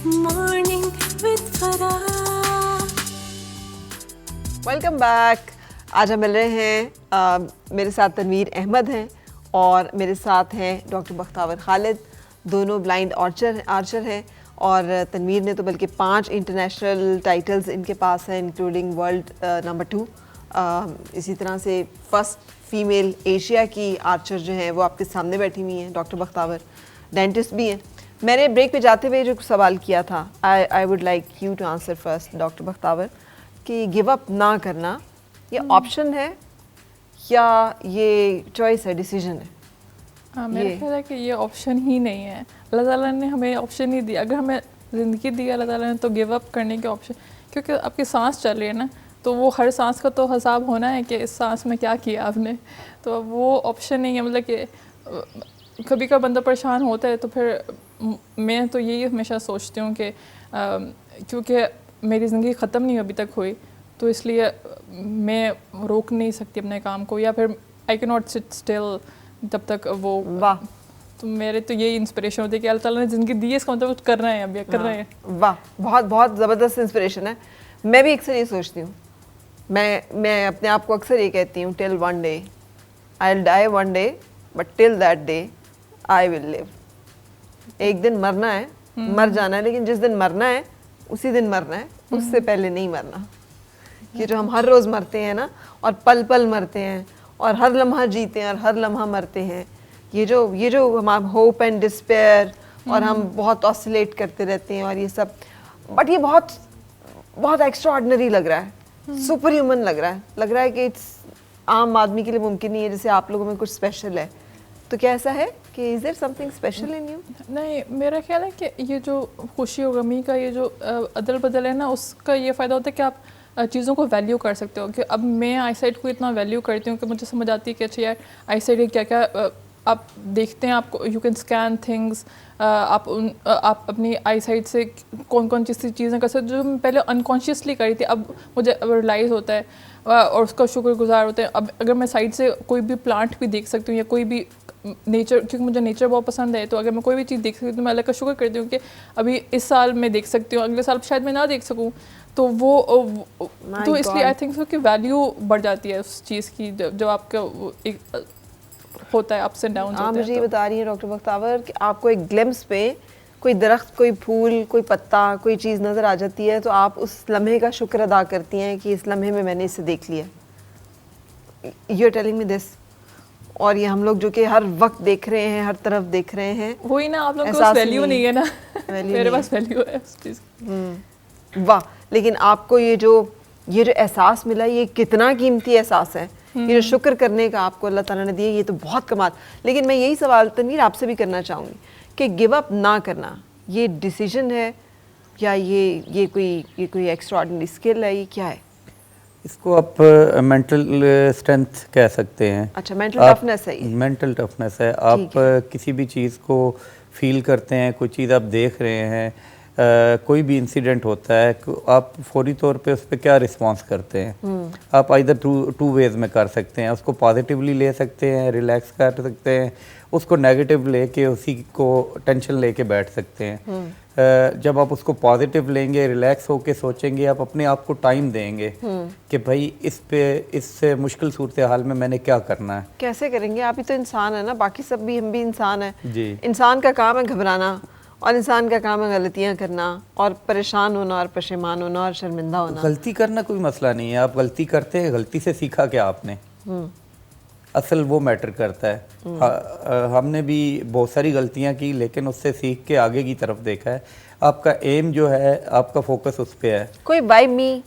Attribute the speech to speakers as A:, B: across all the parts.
A: Morning with Farah.
B: Welcome back. आज हम मिल रहे हैं मेरे साथ तनवीर अहमद हैं और मेरे साथ हैं डॉक्टर बख्तावर खालिद। दोनों ब्लाइंड आर्चर हैं और तनवीर ने तो बल्कि 5 इंटरनेशनल टाइटल्स इनके पास हैं, इंक्लूडिंग वर्ल्ड नंबर 2। इसी तरह से फर्स्ट फीमेल एशिया की आर्चर जो हैं वो आपके सामने बैठी हुई हैं। डॉक्टर बख्तावर डेंटिस्ट भी हैं। मैंने ब्रेक पे जाते हुए जो सवाल किया था, I would like you to answer first doctor Bakhtawar, कि गिव अप ना करना ये ऑप्शन है या ये चॉइस है, डिसीजन है?
C: मेरा ख्याल है कि ये ऑप्शन ही नहीं है। अल्लाह ताला ने हमें ऑप्शन ही दिया। अगर हमें ज़िंदगी दी अल्लाह ताला ने तो गिव अप करने के ऑप्शन, क्योंकि आपकी सांस चल रही है ना, तो वो हर सांस का तो हिसाब होना है कि इस सांस में क्या किया आपने। तो वो ऑप्शन नहीं है। मतलब कि कभी का बंदा परेशान होता है तो फिर मैं तो यही हमेशा सोचती हूँ कि क्योंकि मेरी ज़िंदगी ख़त्म नहीं अभी तक हुई, तो इसलिए मैं रोक नहीं सकती अपने काम को, या फिर I can not sit still तब तक वो।
B: वाह,
C: तो मेरे तो यही इंस्पिरेशन होती है कि अल्लाह ताला ने ज़िंदगी दी है, इसका मतलब कुछ कर रहे हैं, अभी कर रहे हैं।
B: वाह, बहुत बहुत ज़बरदस्त इंस्पिरेशन है। मैं भी अक्सर ये सोचती हूँ, मैं अपने आप को अक्सर ये कहती हूँ, till one day I will die one day but till that day I will live. एक दिन मरना है, मर जाना है, लेकिन जिस दिन मरना है उसी दिन मरना है, उससे पहले नहीं मरना। ये जो हम हर रोज़ मरते हैं ना, और पल पल मरते हैं, और हर लम्हा जीते हैं और हर लम्हा मरते हैं, ये जो हमारा होप एंड डिस्पेयर, और हम बहुत ऑसिलेट करते रहते हैं और ये सब, बट ये बहुत बहुत एक्स्ट्रा ऑर्डिनरी लग रहा है, सुपर ह्यूमन लग रहा है कि इट्स आम आदमी के लिए मुमकिन नहीं है। जैसे आप लोगों में कुछ स्पेशल है, तो क्या ऐसा है कि is there something special in you?
C: नहीं, मेरा ख्याल है कि ये जो खुशी और गमी का ये जो अदल बदल है ना, उसका ये फ़ायदा होता है कि आप चीज़ों को वैल्यू कर सकते हो। कि अब मैं आईसाइट को इतना वैल्यू करती हूँ कि मुझे समझ आती है कि अच्छा यार आईसाइट क्या क्या आप देखते हैं, आपको यू कैन स्कैन थिंग्स, आप अपनी आईसाइट से कौन कौन चीज़ें कर सकते जो मैं पहले अनकॉन्शियसली करी थी, अब मुझे रियलाइज़ होता है और उसका शुक्रगुजार होते हैं। अब अगर मैं साइड से कोई भी प्लांट भी देख सकती हूँ या कोई भी नेचर, क्योंकि मुझे नेचर बहुत पसंद है, तो अगर मैं कोई भी चीज़ देख सकती हूँ तो मैं अल्लाह का शुक्र करती हूँ कि अभी इस साल मैं देख सकती हूँ, अगले साल शायद मैं ना देख सकूँ। तो वो तो इसलिए आई थिंक सो कि वैल्यू बढ़ जाती है उस चीज़ की जब आपका एक होता है अप्स एंड डाउन।
B: आप मुझे ये बता रही हैं डॉक्टर बख्तावर कि आपको एक ग्लिम्स पे कोई दरख्त, कोई फूल, कोई पत्ता, कोई चीज़ नज़र आ जाती है, तो आप उस लम्हे का शुक्र अदा करती हैं कि इस लम्हे में मैंने इसे देख लिया। You are telling me this. और ये हम लोग जो कि हर वक्त देख रहे हैं, हर तरफ देख रहे हैं,
C: वही ना, आप लोगों को वैल्यू नहीं है ना, मेरे पास वैल्यू है उस चीज़ की।
B: वाह, लेकिन आपको ये जो एहसास मिला, ये कितना कीमती एहसास है। ये जो शुक्र करने का आपको अल्लाह ताला ने दिया, ये तो बहुत कमाल। लेकिन मैं यही सवाल तनवीर आपसे भी करना चाहूँगी कि गिव अप ना करना ये डिसीजन है या ये कोई एक्स्ट्राऑर्डिनरी स्किल है, ये क्या है?
D: इसको आप मेंटल स्ट्रेंथ कह सकते हैं।
B: अच्छा, मेंटल टफनेस है ये।
D: मेंटल टफनेस है। आप किसी भी चीज़ को फील करते हैं, कोई चीज़ आप देख रहे हैं, कोई भी इंसिडेंट होता है, आप फौरी तौर पे उस पर क्या रिस्पॉन्स करते हैं। आप इधर टू वेज में कर सकते हैं, उसको पॉजिटिवली ले सकते हैं, रिलैक्स कर सकते हैं, उसको नेगेटिव लेके उसी को टेंशन लेके बैठ सकते हैं। जब आप उसको पॉजिटिव लेंगे, रिलैक्स होके सोचेंगे, आप अपने आप को टाइम देंगे कि भाई इस मुश्किल सूरत हाल में मैंने क्या करना है।
B: कैसे करेंगे? आप ही तो इंसान है ना, बाकी सब भी, हम भी इंसान हैं
D: जी।
B: इंसान का काम है घबराना, और इंसान का काम है गलतियां करना और परेशान होना और पशेमान होना और शर्मिंदा होना।
D: गलती करना कोई मसला नहीं है, आप गलती करते हैं, गलती से सीखा क्या आपने, असल वो मैटर करता है। हमने भी बहुत सारी गलतियां की, लेकिन उससे सीख के आगे की तरफ देखा है। आपका एम जो है, आपका फोकस उस पर है। कोई
B: वाई मी,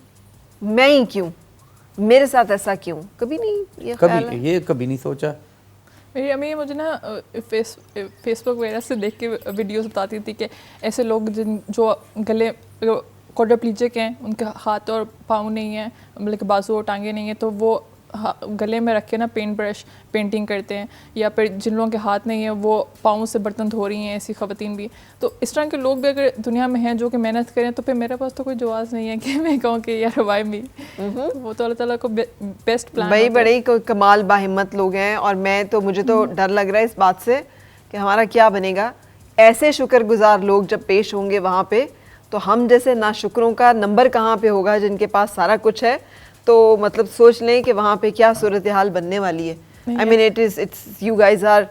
B: मैं ही क्यों, मेरे साथ ऐसा क्यों, कभी नहीं ये
D: कभी नहीं सोचा।
C: मेरी अम्मी मुझे ना फेसबुक वगैरह से देख के वीडियोस बताती थी कि ऐसे लोग जो गले क्वाड्रिप्लीजिक हैं, उनके हाथ और पाँव नहीं हैं, मतलब कि बाजू और टांगे नहीं हैं, तो वो गले में रख के ना पेंट ब्रश पेंटिंग करते हैं। या फिर जिन लोगों के हाथ नहीं है वो पाँव से बर्तन धो रही हैं, ऐसी ख़वातीन भी। तो इस तरह के लोग भी अगर दुनिया में हैं जो कि मेहनत करें, तो फिर मेरे पास तो कोई जवाब नहीं है कि मैं कहूँ कि यार वाई मी। वो तो अल्लाह ताला को बेस्ट प्लान।
B: भाई बड़े ही कमाल बाहिम्मत लोग हैं, और मुझे तो डर लग रहा है इस बात से कि हमारा क्या बनेगा। ऐसे शुक्रगुजार लोग जब पेश होंगे वहाँ पे, तो हम जैसे नाशुक्रों का नंबर कहाँ पे होगा जिनके पास सारा कुछ है, तो मतलब सोच लें कि वहाँ पे क्या सूरत हाल बनने वाली है। I mean it's you guys are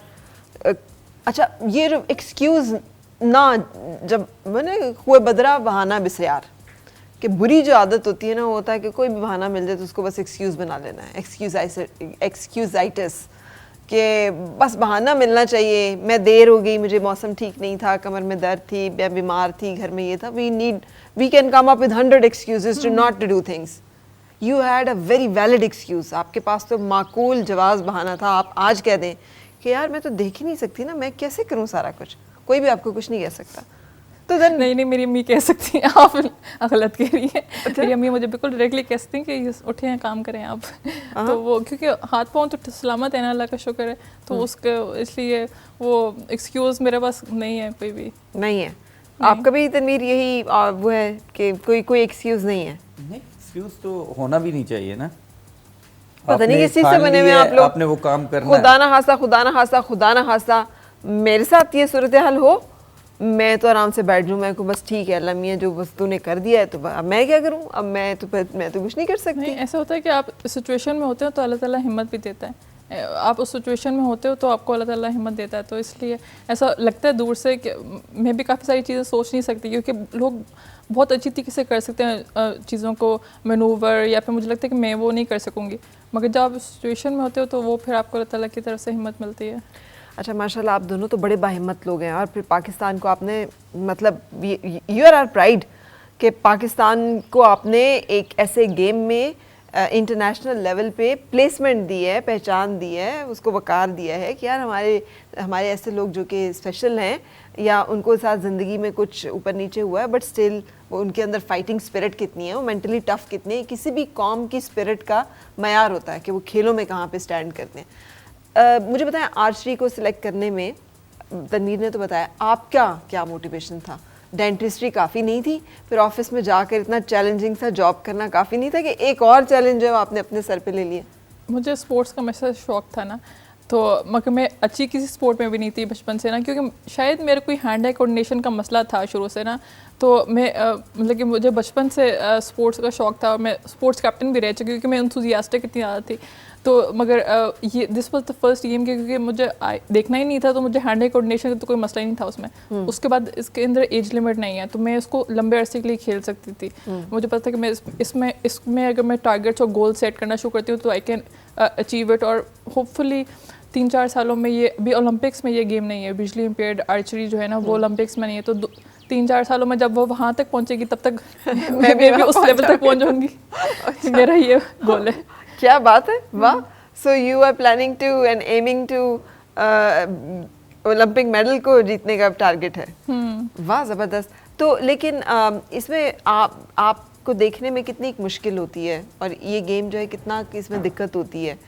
B: अच्छा, ये जो एक्सक्यूज़ ना, जब मैंने हुए बदरा बहाना बिसयार, कि बुरी जो आदत होती है ना, वो होता है कि कोई भी बहाना मिल जाए तो उसको बस एक्सक्यूज़ बना लेना है, एक्सक्यूज़ाइटिस, कि बस बहाना मिलना चाहिए, मैं देर हो गई, मुझे मौसम ठीक नहीं था, कमर में दर्द थी, मैं बीमार थी, घर में ये था। We can come up with 100 excuses to not to do things. You had a very valid excuse. आपके पास तो माकूल जवाज़ बहाना था। आप आज कह दें कि यार मैं तो देख ही नहीं सकती ना, मैं कैसे करूँ सारा कुछ, कोई भी आपको कुछ नहीं कह सकता। तो देन
C: नहीं, मेरी अम्मी कह सकती हैं, आप गलत कह रही हैं। मेरी अम्मी मुझे बिल्कुल डायरेक्टली कह सकती हैं कि उठे हैं, काम करें आप। तो वो क्योंकि हाथ पाँव तो सलामत है ना, अल्लाह का शुक्र है, तो उसके इसलिए वो एक्सक्यूज़ मेरे पास नहीं है, कोई भी
B: नहीं है। आपका भी तनवीर यही वो है कि कोई एक्सक्यूज़ नहीं है?
D: नहीं, एक्सक्यूज़ तो होना भी नहीं चाहिए ना।
B: पता नहीं किस चीज़ से बने हुए आप लोग।
D: आपने वो काम करना है। खुदा ना खासा मेरे साथ ये सूरत हाल हो, मैं तो आराम से बैठ लूँ, मैं को बस ठीक है अल्लाह मियाँ जो बस तूने कर दिया है, तो अब मैं क्या करूँ, अब मैं तो कुछ नहीं कर सकती।
C: नहीं, ऐसा होता है कि आप सिचुएशन में होते हो तो अल्लाह ताला हिम्मत भी देता है। आप उस सिचुएशन में होते हो तो आपको अल्लाह ताला हिम्मत देता है, तो इसलिए ऐसा लगता है दूर से कि मैं भी काफ़ी सारी चीज़ें सोच नहीं सकती, क्योंकि लोग बहुत अच्छी तरीके से कर सकते हैं चीज़ों को मैनूवर, या फिर मुझे लगता है कि मैं वो नहीं कर सकूँगी, मगर जब आप सिचुएशन में होते हो तो वो फिर आपको अल्लाह ताला की तरफ से हिम्मत मिलती है।
B: अच्छा, माशाल्लाह आप दोनों तो बड़े बाहिम्मत लोग हैं, और फिर पाकिस्तान को आपने मतलब यू आर आवर प्राइड कि पाकिस्तान को आपने एक ऐसे गेम में इंटरनेशनल लेवल पे प्लेसमेंट दी है, पहचान दी है, उसको वकार दिया है कि यार हमारे ऐसे लोग जो कि स्पेशल हैं, या उनको साथ ज़िंदगी में कुछ ऊपर नीचे हुआ है, बट स्टिल वो उनके अंदर फाइटिंग स्पिरिट कितनी है, वो मेंटली टफ कितनी है। किसी भी कौम की स्पिरिट का मयार होता है कि वो खेलों में कहाँ पे स्टैंड करते हैं। मुझे बताएं, आर्चरी को सिलेक्ट करने में तनवीर ने तो बताया, आपका क्या मोटिवेशन था? डेंटिस्ट्री काफ़ी नहीं थी, फिर ऑफिस में जाकर इतना चैलेंजिंग सा जॉब करना काफ़ी नहीं था कि एक और चैलेंज है वो आपने अपने सर पे ले लिया?
C: मुझे स्पोर्ट्स का हमेशा शौक था ना, तो मगर मैं अच्छी किसी स्पोर्ट में भी नहीं थी बचपन से ना, क्योंकि शायद मेरे कोई हैंड आई कोऑर्डिनेशन का मसला था शुरू से ना, तो मैं मतलब कि मुझे बचपन से स्पोर्ट्स का शौक था, और मैं स्पोर्ट्स कैप्टन भी रह चुकी, क्योंकि मैं एंथुसियास्टिक इतनी ज़्यादा थी। तो मगर ये this was the first game, क्योंकि मुझे देखना ही नहीं था, तो मुझे हैंड आई कोऑर्डिनेशन का तो कोई मसला ही नहीं था उसमें। उसके बाद इसके अंदर एज लिमिट नहीं है, तो मैं इसको लंबे अरसे के लिए खेल सकती थी। मुझे पता था कि मैं इसमें अगर मैं टारगेट्स और गोल सेट करना शुरू करती हूँ तो आई कैन अचीव इट, और होपफुली 3-4 सालों में ये अभी ओलंपिक्स में ये गेम नहीं है, विजुअली इम्पेयर्ड आर्चरी जो है ना वो ओलंपिक्स में नहीं है, तो 3-4 सालों में जब वो वहाँ तक पहुँचेगी तब तक मैं भी उस लेवल तक पहुँच जाऊँगी। मेरा ये गोल है।
B: क्या बात है, वाह। So you are planning to and aiming to Olympic medal को जीतने का टारगेट है। वाह, ज़बरदस्त। तो लेकिन इसमें आपको देखने में कितनी मुश्किल होती है, और ये गेम जो है कितना इसमें दिक्कत होती है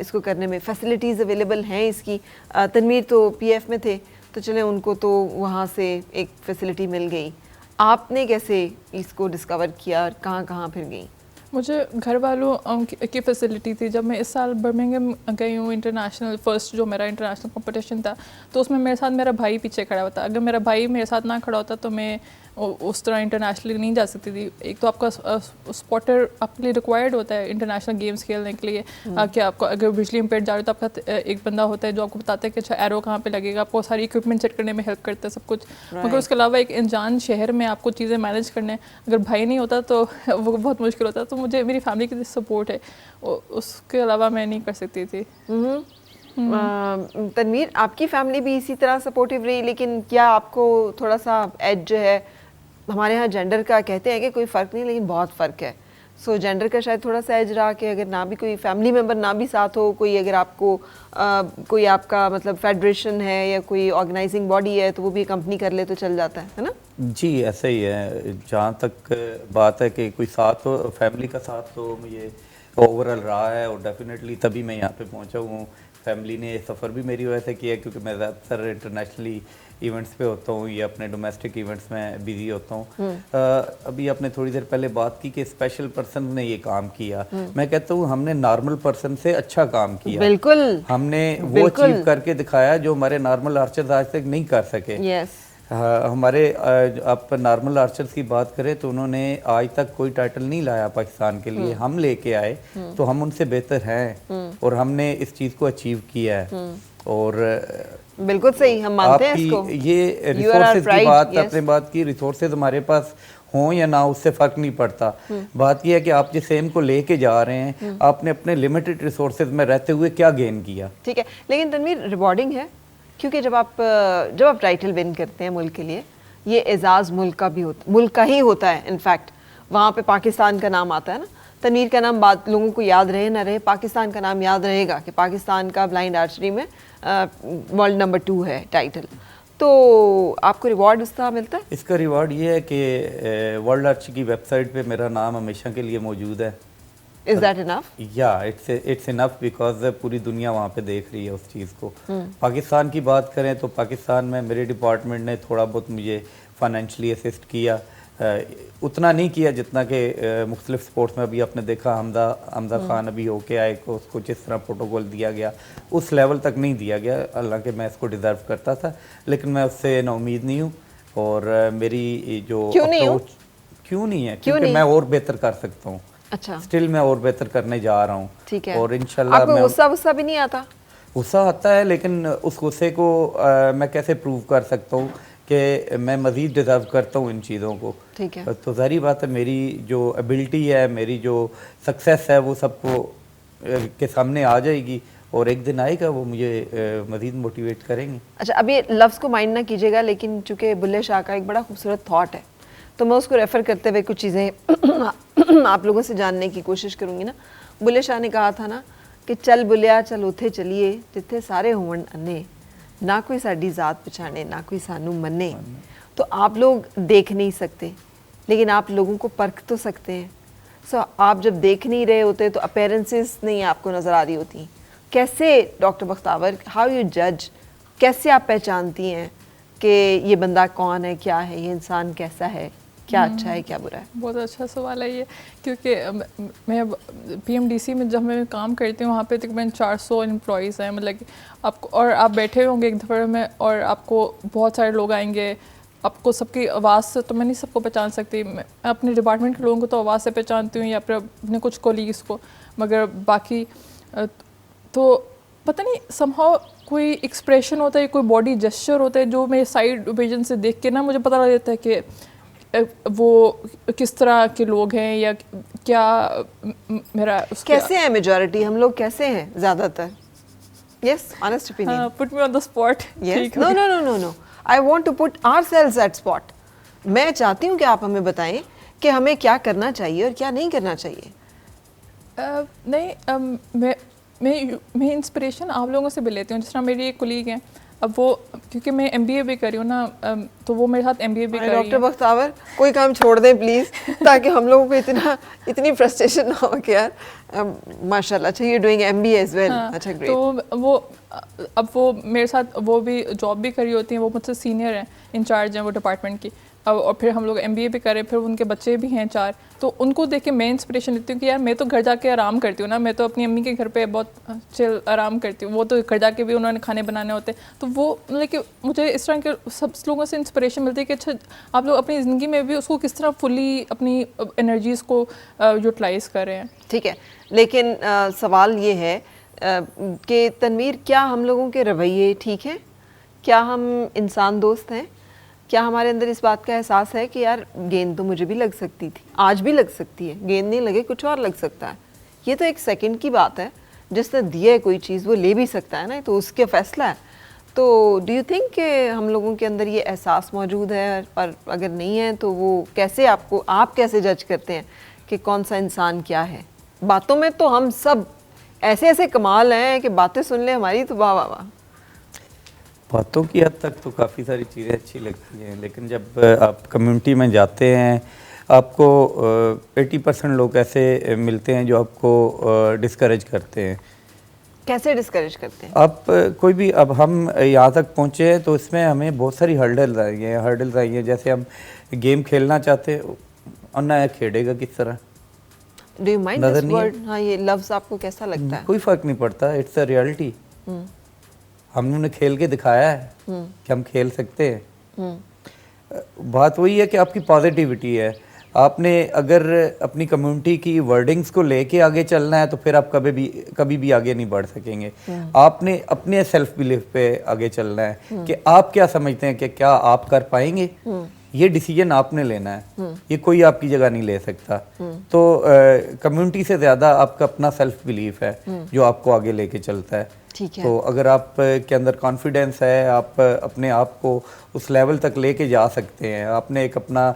B: इसको करने में? फैसिलिटीज़ अवेलेबल हैं इसकी? तनवीर तो पीएफ में थे, तो चले उनको तो वहाँ से एक फैसिलिटी मिल गई, आपने कैसे इसको डिस्कवर किया और कहाँ कहाँ फिर गई?
C: मुझे घर वालों की फैसिलिटी थी। जब मैं इस साल बर्मिंघम गई हूँ इंटरनेशनल, फर्स्ट जो मेरा इंटरनेशनल कंपटीशन था, तो उसमें मेरे साथ मेरा भाई पीछे खड़ा हुआ था। अगर मेरा भाई मेरे साथ ना खड़ा होता तो मैं उस तरह इंटरनेशनली नहीं जा सकती थी। एक तो आपका स्पॉटर आपके लिए रिक्वायर्ड होता है इंटरनेशनल गेम्स खेलने के लिए, कि आपको अगर विजुअली इम्पेयर्ड जा रहे हो तो आपका एक बंदा होता है जो आपको बताता है कि अच्छा एरो कहाँ पे लगेगा, आपको सारी इक्विपमेंट सेट करने में हेल्प करता है सब कुछ। मगर उसके अलावा एक अनजान शहर में आपको चीज़ें मैनेज करने, अगर भाई नहीं होता तो वो बहुत मुश्किल होता। तो मुझे मेरी फैमिली की सपोर्ट है, उसके अलावा मैं नहीं कर सकती थी।
B: तनवीर, आपकी फैमिली भी इसी तरह सपोर्टिव रही, लेकिन क्या आपको थोड़ा सा एज जो है, हमारे यहाँ जेंडर का कहते हैं कि कोई फ़र्क नहीं, लेकिन बहुत फ़र्क है, सो जेंडर का शायद थोड़ा सा एज रहा कि अगर ना भी कोई फैमिली मेम्बर ना भी साथ हो, कोई अगर आपको कोई आपका मतलब फेडरेशन है या कोई ऑर्गेनाइजिंग बॉडी है तो वो भी कंपनी कर ले तो चल जाता है ना? जी
D: ऐसा ही है। जहाँ तक बात है कि कोई साथ हो, फैमिली का साथ तो मुझे ओवरऑल रहा है, और डेफिनेटली तभी मैं यहाँ पे पहुँचा हूँ। फैमिली ने सफ़र भी मेरी वजह से किया, क्योंकि मैं ज़्यादातर इंटरनेशनली इवेंट्स पे होता हूँ या अपने डोमेस्टिक इवेंट्स में बिजी होता हूँ। अभी आपने थोड़ी देर पहले बात की कि स्पेशल पर्सन ने ये काम किया, मैं कहता हूँ हमने नॉर्मल पर्सन से अच्छा काम किया।
B: बिल्कुल,
D: हमने वो अचीव करके दिखाया जो हमारे नॉर्मल आर्चर्स आज तक नहीं कर सके। हमारे आप नॉर्मल आर्चर्स की बात करें तो उन्होंने आज तक कोई टाइटल नहीं लाया पाकिस्तान के लिए, हम लेके आए तो हम उनसे बेहतर हैं और हमने इस चीज़ को अचीव किया है। और
B: बिल्कुल सही, हम मानते हैं इसको।
D: ये रिसोर्सेज की बात आपने बात की, रिसोर्सेज हमारे पास हों या ना उससे फ़र्क नहीं पड़ता। बात यह है कि आप जिस एम को लेके जा रहे हैं, आपने अपने लिमिटेड रिसोर्सेज में रहते हुए क्या गेन किया।
B: ठीक है, लेकिन तनवीर रिवॉर्डिंग है, क्योंकि जब आप टाइटल विन करते हैं मुल्क के लिए, ये एजाज़ मुल्क का ही होता है। इनफैक्ट वहाँ पे पाकिस्तान का नाम आता है ना। तनवीर का नाम बात लोगों को याद रहे ना रहे, पाकिस्तान का नाम याद रहेगा कि पाकिस्तान का ब्लाइंड आर्चरी में वर्ल्ड नंबर 2 है टाइटल। तो आपको रिवॉर्ड उसका मिलता है?
D: इसका रिवॉर्ड ये है कि वर्ल्ड आर्चरी की वेबसाइट पे मेरा नाम हमेशा के लिए मौजूद है।
B: Is that enough?
D: या इट्स इनफ बिकॉज पूरी दुनिया वहाँ पे देख रही है उस चीज़ को। पाकिस्तान की बात करें तो पाकिस्तान में मेरे डिपार्टमेंट ने थोड़ा बहुत मुझे फाइनेंशियली असिस्ट किया, उतना नहीं किया जितना कि मुख्तलिफ स्पोर्ट्स में अभी आपने देखा हमदा खान अभी होके आए को उसको जिस तरह प्रोटोकॉल दिया गया उस लेवल तक नहीं दिया गया, हालांकि मैं इसको डिज़र्व करता था, लेकिन मैं उससे नाउमीद नहीं हूँ। और मेरी जो
B: क्यों नहीं
D: है क्योंकि मैं और बेहतर कर सकता हूँ।
B: अच्छा,
D: स्टिल मैं और बेहतर करने जा रहा हूँ।
B: ठीक है।
D: और इंशाल्लाह
B: आपको गुस्सा भी नहीं आता?
D: गुस्सा आता है, लेकिन उस गुस्से को मैं कैसे प्रूव कर सकता हूँ कि मैं मज़ीद डिज़र्व करता हूँ इन चीज़ों को।
B: ठीक है।
D: तो ज़ाहिर बात है मेरी जो एबिलिटी है, मेरी जो सक्सेस है वो सबको के सामने आ जाएगी और एक दिन आएगा वो मुझे मज़ीद मोटिवेट करेंगे।
B: अच्छा, अब ये लफ्ज़ को माइंड ना कीजिएगा, लेकिन चूँकि बुल्ले शाह का एक बड़ा खूबसूरत थॉट है तो मैं उसको रेफ़र करते हुए कुछ चीज़ें आप लोगों से जानने की कोशिश करूँगी ना। बुल्ले शाह ने कहा था ना कि चल बुलिया चल उथे चलिए जिथे सारे होवन अन्ने, ना कोई साड़ी ज़ात पछाने ना कोई सानू मन्ने। तो आप लोग देख नहीं सकते, लेकिन आप लोगों को परख तो सकते हैं। सो आप जब देख नहीं रहे होते तो अपीयरेंसेस नहीं आपको नज़र आ रही होती। कैसे डॉक्टर बख्तावर, हाउ यू जज, कैसे आप पहचानती हैं कि ये बंदा कौन है, क्या है, ये इंसान कैसा है, क्या अच्छा है क्या बुरा है?
C: बहुत अच्छा सवाल है ये, क्योंकि मैं PMDC में जब मैं काम करती हूँ वहाँ पे तकरीबन 400 एम्प्लॉयज़ हैं, मतलब कि आपको, और आप बैठे होंगे एक दफ़े में और आपको बहुत सारे लोग आएंगे, आपको सबकी आवाज़ से तो मैं नहीं सबको पहचान सकती, मैं अपने डिपार्टमेंट के लोगों को तो आवाज़ से पहचानती हूँ या फिर अपने कुछ कोलीग्स को, मगर बाकी तो पता नहीं समहाउ कोई एक्सप्रेशन होता है, कोई बॉडी जेस्चर होता है जो मेरे साइड विजन से देख के ना मुझे पता लग जाता है कि वो किस तरह के लोग हैं या क्या मेरा
B: कैसे है मेजॉरिटी, हम लोग कैसे हैं ज़्यादातर? Yes, honest opinion.
C: Put me on the spot.
B: Yes, no, I want to put ourselves at spot. मैं चाहती हूँ कि आप हमें बताएं कि हमें क्या करना चाहिए और क्या नहीं करना चाहिए।
C: नहीं, मैं इंस्पिरेशन आप लोगों से भी लेती हूँ। जिस तरह मेरी एक कोलीग हैं, अब वो क्योंकि मैं MBA भी कर रही हूँ ना, तो वो मेरे साथ MBA भी कर रही है।
B: डॉक्टर बख्तावर कोई काम छोड़ दें प्लीज़, ताकि हम लोगों को इतनी फ्रस्ट्रेशन ना हो कि यार माशाल्लाह, अच्छा you doing MBA as well. अच्छा, ग्रेट।
C: तो वो अब वो मेरे साथ वो भी जॉब भी करी होती हैं, वो मुझसे सीनियर हैं, इंचार्ज हैं वो डिपार्टमेंट की। और फिर हम लोग MBA भी करें, फिर उनके बच्चे भी हैं 4, तो उनको देख के मैं इंस्पिरेशन लेती हूँ कि यार मैं तो घर जाके आराम करती हूँ ना, मैं तो अपनी अम्मी के घर पे बहुत चिल आराम करती हूँ, वो तो घर जाके भी उन्होंने खाने बनाने होते, तो वो मतलब कि मुझे इस तरह के सब लोगों से इंस्पिरेशन मिलती है कि अच्छा आप लोग अपनी ज़िंदगी में भी उसको किस तरह फुली अपनी एनर्जीज़ को यूटिलाइज़ कर रहे हैं।
B: ठीक है, लेकिन सवाल ये है कि तनवीर, क्या हम लोगों के रवैये ठीक हैं? क्या हम इंसान दोस्त हैं? क्या हमारे अंदर इस बात का एहसास है कि यार गेंद तो मुझे भी लग सकती थी, आज भी लग सकती है, गेंद नहीं लगे कुछ और लग सकता है, ये तो एक सेकंड की बात है, जिसने दिया है कोई चीज़ वो ले भी सकता है ना, तो उसके फैसला है। तो डू यू थिंक कि हम लोगों के अंदर ये एहसास मौजूद है, और अगर नहीं है तो वो कैसे आप कैसे जज करते हैं कि कौन सा इंसान क्या है? बातों में तो हम सब ऐसे ऐसे कमाल हैं कि बातें सुन ले हमारी तो वाह वाह वाह।
D: बातों की हद तक तो काफ़ी सारी चीज़ें अच्छी लगती हैं, लेकिन जब आप कम्युनिटी में जाते हैं आपको 80% लोग ऐसे मिलते हैं जो आपको डिस्करेज करते हैं।
B: कैसे डिस्करेज करते हैं?
D: आप कोई भी, अब हम यहाँ तक पहुँचे हैं तो इसमें हमें बहुत सारी हर्डल्स आई हैं। जैसे हम गेम खेलना चाहते हैं और नया खेलेगा किस तरह,
B: do you mind this word? हाँ, ये लफ्ज़ आपको कैसा लगता है?
D: कोई फ़र्क नहीं पड़ता, इट्स अ रियलिटी। हमने खेल के दिखाया है कि हम खेल सकते हैं। बात वही है कि आपकी पॉजिटिविटी है। आपने अगर अपनी कम्युनिटी की वर्डिंग्स को लेके आगे चलना है तो फिर आप कभी भी आगे नहीं बढ़ सकेंगे। आपने अपने सेल्फ बिलीफ पे आगे चलना है कि आप क्या समझते हैं कि क्या आप कर पाएंगे। ये डिसीजन आपने लेना है, ये कोई आपकी जगह नहीं ले सकता। तो कम्युनिटी से ज़्यादा आपका अपना सेल्फ बिलीफ है जो आपको आगे लेके चलता है।
B: ठीक है।
D: तो अगर आप के अंदर कॉन्फिडेंस है, आप अपने आप को उस लेवल तक लेके जा सकते हैं। आपने एक अपना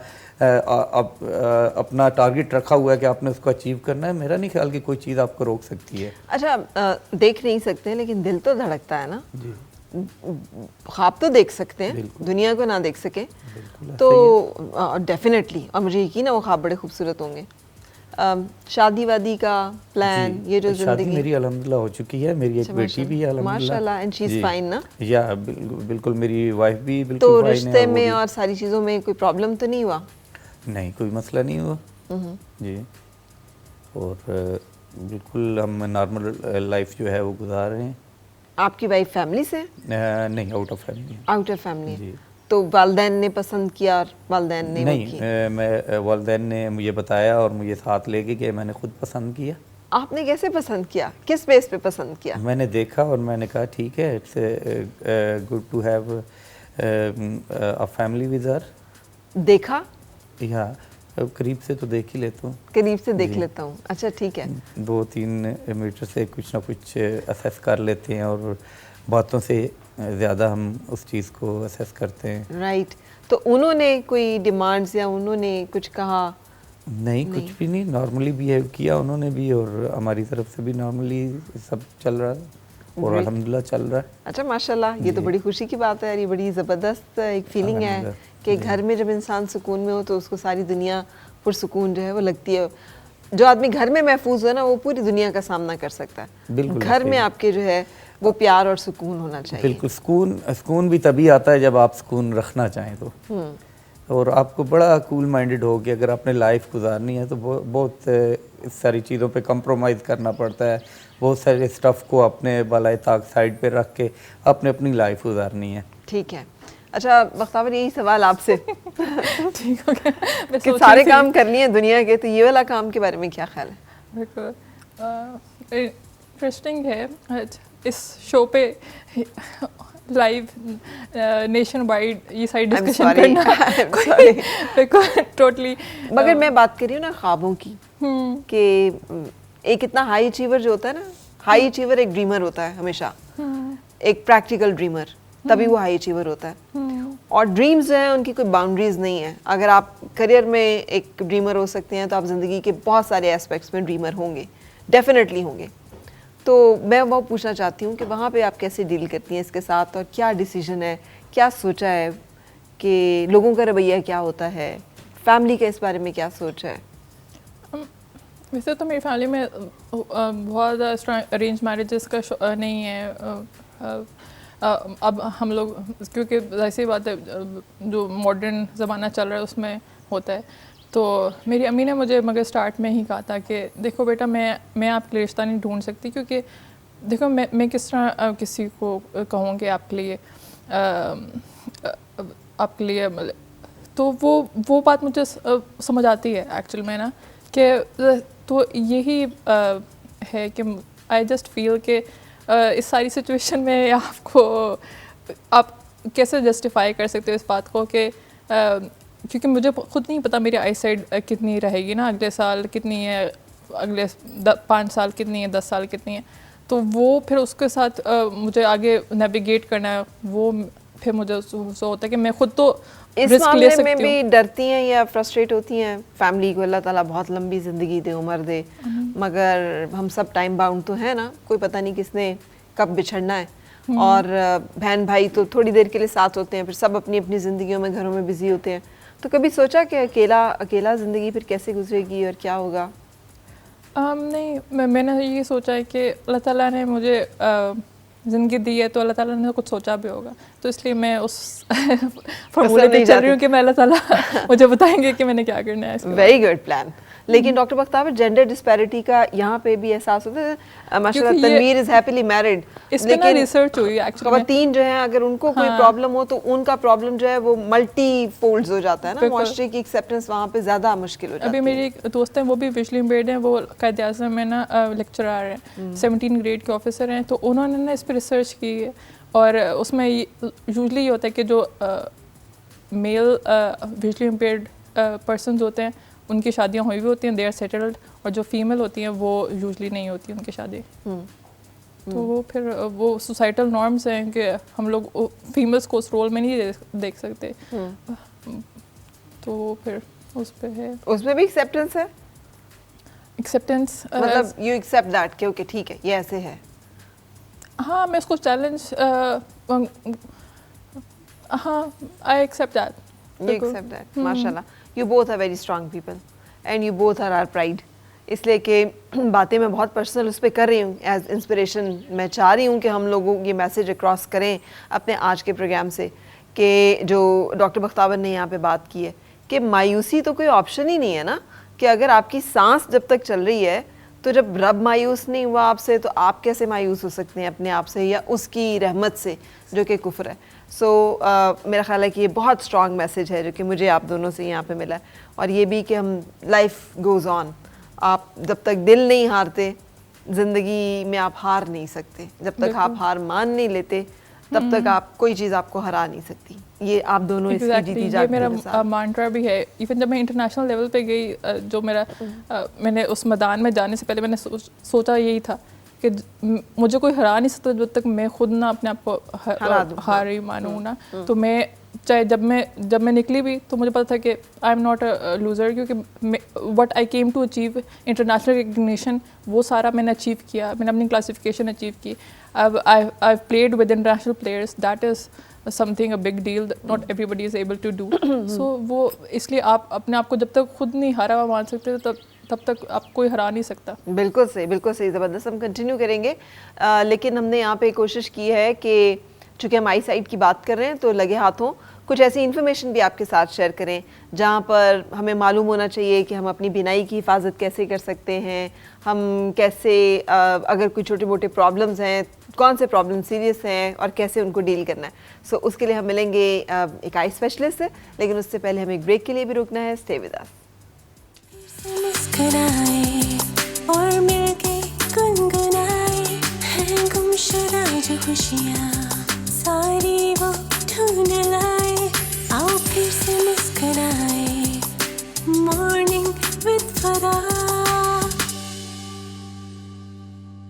D: टारगेट रखा हुआ है कि आपने उसको अचीव करना है, मेरा नहीं ख्याल कि कोई चीज़ आपको रोक सकती है।
B: अच्छा, देख नहीं सकते लेकिन दिल तो धड़कता है ना जी। ख्वाब तो देख सकते हैं, दुनिया को ना देख सके तो डेफिनेटली, और मुझे यकीन है वो ख्वाब बड़े खूबसूरत होंगे। शादी वादी का प्लान, ये जो जिंदगी
D: मेरी अल्हम्दुलिल्लाह हो चुकी है, मेरी एक बेटी भी है अल्हम्दुलिल्लाह,
B: माशाल्लाह, एंड शी इज फाइन ना?
D: या बिल्कुल मेरी वाइफ भी बिल्कुल
B: तो
D: फाइन है।
B: रिश्ते में और सारी चीज़ों में कोई प्रॉब्लम तो नहीं हुआ?
D: नहीं, कोई मसला नहीं हुआ जी। और बिल्कुल हम नॉर्मल लाइफ जो है वो गुजार रहे हैं।
B: आपकी वाइफ फैमिली से?
D: नहीं, out of family.
B: Out of family. तो वालदैन ने पसंद किया और वालदैन ने
D: नहीं, मैं वालदैन ने मुझे बताया और मुझे साथ ले गए कि मैंने खुद पसंद किया।
B: आपने कैसे पसंद किया, किस बेस पे पसंद किया?
D: मैंने देखा और मैंने कहा ठीक है, it's good to have a family with her.
B: देखा?
D: या करीब से तो देख ही लेता हूँ।
B: करीब से देख लेता हूँ, अच्छा ठीक है।
D: 2-3 मीटर से कुछ ना कुछ असेस कर लेते हैं और बातों से ज़्यादा हम उस चीज़ को असेस करते हैं।
B: राइट। तो उन्होंने कोई डिमांड्स या उन्होंने कुछ कहा?
D: नहीं, कुछ भी नहीं, नॉर्मली बिहेव किया उन्होंने भी और हमारी तरफ से भी नॉर्मली सब चल रहा है और अल्हम्दुलिल्लाह चल रहा है।
B: अच्छा माशाल्लाह, ये तो बड़ी खुशी की बात है यार, ये बड़ी ज़बरदस्त एक फीलिंग है कि घर में जब इंसान सुकून में हो तो उसको सारी दुनिया पुरसुकून जो है वो लगती है। जो आदमी घर में महफूज है ना, वो पूरी दुनिया का सामना कर सकता है।
D: बिल्कुल,
B: घर में आपके जो है वो प्यार और सुकून होना चाहिए।
D: बिल्कुल, सुकून भी तभी आता है जब आप सुकून रखना चाहें तो। और आपको बड़ा कूल माइंडेड हो कि अगर आपने लाइफ गुजारनी है तो बहुत सारी चीज़ों पे कंप्रोमाइज़ करना पड़ता है, बहुत सारे स्टफ़ को अपने बालाए ताक साइड पे रख के आपने अपनी लाइफ गुजारनी है।
B: ठीक है। अच्छा बख्तावर, यही सवाल आपसे
C: ठीक हो गया
B: कि सारे काम कर लिए दुनिया के, तो ये वाला काम के बारे में क्या ख्याल है?
C: बिल्कुल इंटरेस्टिंग है। इस शो पे लाइव नेशन वाइड ये सारी डिस्कशन करना बिल्कुल टोटली।
B: मगर मैं बात कर रही हूँ ना ख्वाबों की, कि एक इतना हाई अचीवर जो होता है ना, हाई अचीवर एक ड्रीमर होता है हमेशा, एक प्रैक्टिकल ड्रीमर, तभी वो हाई अचीवर होता है। और ड्रीम्स जो हैं उनकी कोई बाउंड्रीज नहीं है। अगर आप करियर में एक ड्रीमर हो सकते हैं तो आप ज़िंदगी के बहुत सारे एस्पेक्ट्स में ड्रीमर होंगे, डेफिनेटली होंगे। तो मैं वो पूछना चाहती हूँ कि वहाँ पे आप कैसे डील करती हैं इसके साथ, और क्या डिसीजन है, क्या सोचा है कि लोगों का रवैया क्या होता है, फैमिली का इस बारे में क्या सोच है?
C: वैसे तो मेरी फैमिली में बहुत स्ट्रॉन्ग अरेंज मैरिजेस का नहीं है। अब हम लोग, क्योंकि ऐसी बात है जो मॉडर्न ज़माना चल रहा है उसमें होता है। तो मेरी अम्मी ने मुझे मगर स्टार्ट में ही कहा था कि देखो बेटा, मैं आपके लिए रिश्ता नहीं ढूंढ सकती, क्योंकि देखो मैं किस तरह किसी को कहूँ कि आपके लिए तो वो बात मुझे समझ आती है एक्चुअल में ना, कि तो यही है कि आई जस्ट फील कि इस सारी सिचुएशन में आप कैसे जस्टिफाई कर सकते हो इस बात को कि क्योंकि मुझे खुद नहीं पता मेरी आई साइड कितनी रहेगी ना, अगले साल कितनी है, अगले 5 साल कितनी है, 10 साल कितनी है। तो वो फिर उसके साथ मुझे आगे नेविगेट करना है, वो फिर मुझे सो होता है कि मैं खुद तो
B: इस मामले में भी डरती हैं या फ्रस्ट्रेट होती हैं? फैमिली को अल्लाह ताला बहुत लंबी ज़िंदगी दे, उम्र दे, मगर हम सब टाइम बाउंड तो है ना, कोई पता नहीं किसने कब बिछड़ना है। और बहन भाई तो थोड़ी देर के लिए साथ होते हैं, फिर सब अपनी अपनी ज़िंदगियों में घरों में बिजी होते हैं। तो कभी सोचा कि अकेला ज़िंदगी फिर कैसे गुजरेगी और क्या होगा?
C: नहीं, मैंने ये सोचा है कि अल्लाह ताला ने मुझे ज़िंदगी दी है तो अल्लाह ताला ने कुछ सोचा भी होगा, तो इसलिए मैं उस फॉर्मूले पे चल रही हूँ कि मैं अल्लाह ताला मुझे बताएंगे कि मैंने क्या करना है।
B: Very good plan. लेकिन डॉक्टर बख्तावर जेंडर डिस्पैरिटी का यहाँ पे भी एहसास होता है। माशाल्लाह
C: क्योंकि ये-
B: तनवीर इज हैप्पीली मैरिड,
C: इस पे ना रिसर्च हुई एक्चुअली।
B: खवातीन जो हैं अगर उनको कोई
C: हाँ।
B: प्रॉब्लम हो तो उनका प्रॉब्लम जो है वो मल्टी फोल्ड्स हो जाता है ना,
C: बिल्कुल।
B: मुआशरे की एक्सेप्टेंस वहाँ पे ज़्यादा मुश्किल हो जाती
C: अभी
B: है।
C: मेरी एक दोस्त हैं, वो भी विजुअली इम्पेयर्ड हैं, वो कायद आज़म में ना लेक्चरर हैं, 17 ग्रेड के ऑफिसर हैं। तो उन्होंने ना इस पर रिसर्च की है और उसमें यूजली ये होता है कि जो मेल विजुअली इम्पेयर्ड पर्सनस होते हैं उनकी शादियाँ हुई भी होती हैं, दे आर सेटल्ड, और जो फीमेल होती हैं वो यूजली नहीं होती उनकी शादी। तो वो फिर वो सोसाइटल नॉर्म्स हैं कि हम लोग फीमेल्स को उस रोल में नहीं देख सकते। तो फिर उस पे है
B: उसमें भी एक्सेप्टेंस है,
C: एक्सेप्टेंस।
B: मतलब यू एक्सेप्ट दैट कि ओके ठीक है ये ऐसे है।
C: हाँ, मैं इसको चैलेंज, हाँ, I accept that.
B: You accept that. माशाल्लाह, you both are very strong people and you both are our pride. इसलिए कि बातें मैं बहुत पर्सनल उस पर कर रही हूँ एज इंस्पिरेशन। मैं चाह रही हूँ कि हम लोगों ये मैसेज अक्रॉस करें अपने आज के प्रोग्राम से कि जो डॉक्टर बख्तावर ने यहाँ पे बात की है कि मायूसी तो कोई ऑप्शन ही नहीं है ना, कि अगर आपकी सांस जब तक चल रही है तो जब रब मायूस नहीं हुआ आपसे तो आप कैसे मायूस हो सकते हैं अपने आप से या उसकी रहमत से जो कि कुफ्र है। सो मेरा ख्याल है कि ये बहुत स्ट्रॉन्ग मैसेज है जो कि मुझे आप दोनों से यहाँ पे मिला है, और ये भी कि हम लाइफ गोज़ ऑन, आप जब तक दिल नहीं हारते ज़िंदगी में आप हार नहीं सकते, जब तक आप हार मान नहीं लेते तब तक आप कोई चीज़ आपको हरा नहीं सकती। ये आप दोनों इसकी
C: Exactly,
B: जीती
C: ये
B: जागती
C: मेरा
B: मिसाल।
C: मांट्रा भी है। इवन जब मैं इंटरनेशनल लेवल पे गई, जो मेरा मैंने उस मैदान में जाने से पहले मैंने सोचा यही था कि मुझे कोई हरा नहीं सकता जब तक मैं खुद ना अपने आप को हारी मानूँ ना। तो मैं चाहे जब मैं निकली भी तो मुझे पता था कि I am not a loser, क्योंकि what I came to achieve, international recognition, वो सारा मैंने अचीव किया, मैंने अपनी क्लासिफिकेशन अचीव की। अब I played with international players, that is something a big deal, not everybody is able to do. So वो इसलिए आप अपने आप को जब तक खुद नहीं हारा हुआ मान सकते तब तक आप कोई हरा नहीं सकता।
B: बिल्कुल सही, ज़बरदस्त। हम कंटिन्यू करेंगे, लेकिन हमने यहाँ पे कोशिश की है कि चूँकि हम आई साइट की बात कर रहे हैं तो लगे हाथों कुछ ऐसी इन्फॉर्मेशन भी आपके साथ शेयर करें जहाँ पर हमें मालूम होना चाहिए कि हम अपनी बीनाई की हिफाजत कैसे कर सकते हैं, हम कैसे अगर कोई छोटे मोटे प्रॉब्लम्स हैं, कौन से प्रॉब्लम सीरियस हैं और कैसे उनको डील करना है। सो उसके लिए हम मिलेंगे एक आई स्पेशलिस्ट से, लेकिन उससे पहले हमें एक ब्रेक के लिए भी रुकना है। Stay with us.
A: मुस्कुराए और मिलके गुनगुनाए हैं गुमशुदा जो खुशियाँ सारी वो ढूंढ